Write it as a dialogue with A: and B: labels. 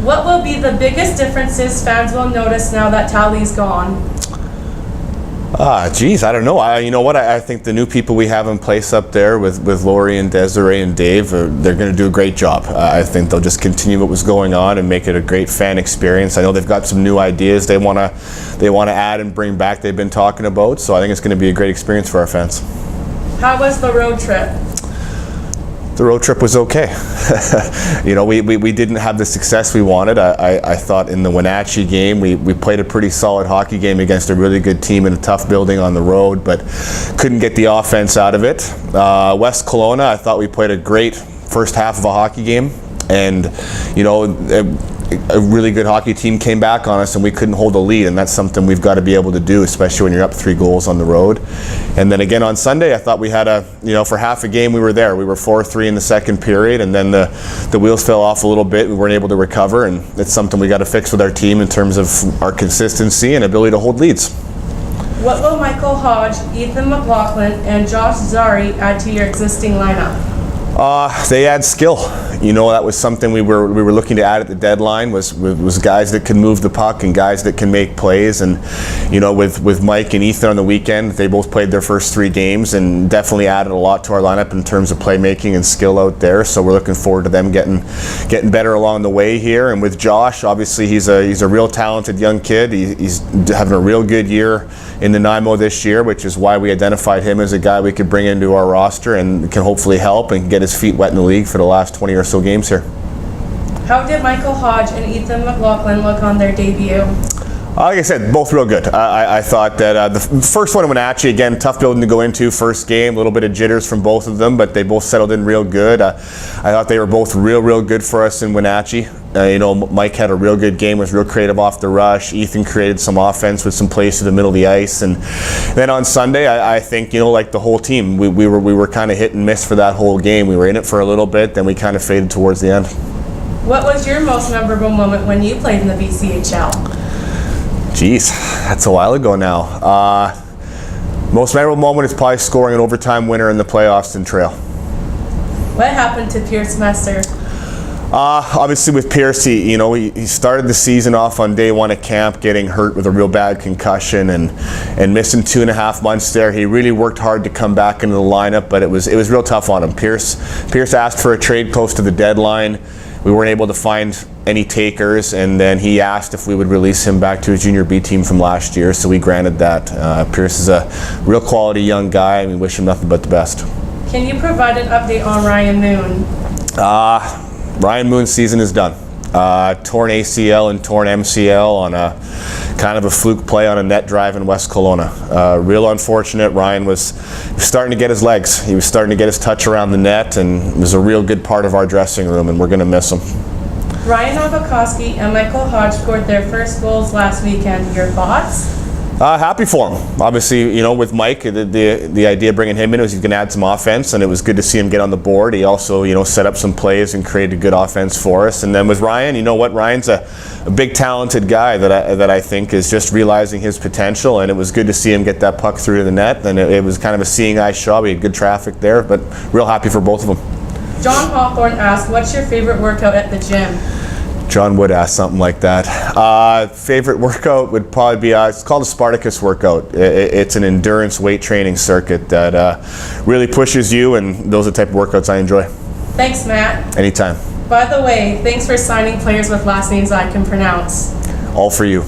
A: What will be the biggest differences fans will notice now that Tali's gone?
B: Geez, I don't know. You know what? I think the new people we have in place up there with Lori and Desiree and Dave, they're going to do a great job. I think they'll just continue what was going on and make it a great fan experience. I know they've got some new ideas they want to add and bring back. They've been talking about, so I think it's going to be a great experience for our fans.
A: How was the road trip?
B: The road trip was okay. You know, we didn't have the success we wanted. I thought in the Wenatchee game we played a pretty solid hockey game against a really good team in a tough building on the road, but couldn't get the offense out of it. West Kelowna, I thought we played a great first half of a hockey game, and you know, a really good hockey team came back on us and we couldn't hold a lead, and that's something we've got to be able to do, especially when you're up 3 goals on the road. And then again on Sunday, I thought we had for half a game we were there. We were 4-3 in the second period, and then the wheels fell off a little bit. We weren't able to recover, and it's something we got to fix with our team in terms of our consistency and ability to hold leads.
A: What will Micheal Hodge, Ethan McLaughlin, and Josh Zary add to your existing lineup?
B: They add skill. You know, that was something we were looking to add at the deadline, was guys that can move the puck and guys that can make plays. And you know, with Mike and Ethan on the weekend, they both played their first 3 games and definitely added a lot to our lineup in terms of playmaking and skill out there. So we're looking forward to them getting better along the way here. And with Josh, obviously he's a real talented young kid. He's having a real good year in the NYMO this year, which is why we identified him as a guy we could bring into our roster and can hopefully help and get his feet wet in the league for the last 20 or so games here.
A: How did Micheal Hodge and Ethan McLaughlin look on their debut?
B: Like I said, both real good. I thought that the first one in Wenatchee, again, tough building to go into, first game, a little bit of jitters from both of them, but they both settled in real good. I thought they were both real good for us in Wenatchee. You know, Mike had a real good game, was real creative off the rush. Ethan created some offense with some plays to the middle of the ice. And then on Sunday, I think, you know, like the whole team, we were kind of hit and miss for that whole game. We were in it for a little bit, then we kind of faded towards the end.
A: What was your most memorable moment when you played in the BCHL?
B: Geez, that's a while ago now. Most memorable moment is probably scoring an overtime winner in the playoffs in Trail.
A: What happened to Pearce Messer?
B: Obviously with Pearce, he started the season off on day 1 at camp getting hurt with a real bad concussion and missing 2.5 months there. He really worked hard to come back into the lineup, but it was real tough on him. Pearce asked for a trade close to the deadline. We weren't able to find any takers, and then he asked if we would release him back to his junior B team from last year, so we granted that. Pearce is a real quality young guy, and we wish him nothing but the best.
A: Can you provide an update on Ryan Moon?
B: Ryan Moon's season is done. Torn ACL and torn MCL on a kind of a fluke play on a net drive in West Kelowna. Real unfortunate. Ryan was starting to get his legs. He was starting to get his touch around the net, and was a real good part of our dressing room, and we're going to miss him.
A: Ryan Novacosky and Micheal Hodge scored their first goals last weekend. Your thoughts?
B: Happy for him. Obviously, you know, with Mike, the idea of bringing him in was he's going to add some offense, and it was good to see him get on the board. He also, you know, set up some plays and created good offense for us. And then with Ryan, you know what? Ryan's a big, talented guy that I think is just realizing his potential, and it was good to see him get that puck through to the net. And it was kind of a seeing eye shot. We had good traffic there, but real happy for both of them.
A: John Hawthorne asked, what's your favorite workout at the gym?
B: John would ask something like that. Favorite workout would probably be, it's called a Spartacus workout. It's an endurance weight training circuit that really pushes you, and those are the type of workouts I enjoy.
A: Thanks, Matt.
B: Anytime.
A: By the way, thanks for signing players with last names I can pronounce.
B: All for you.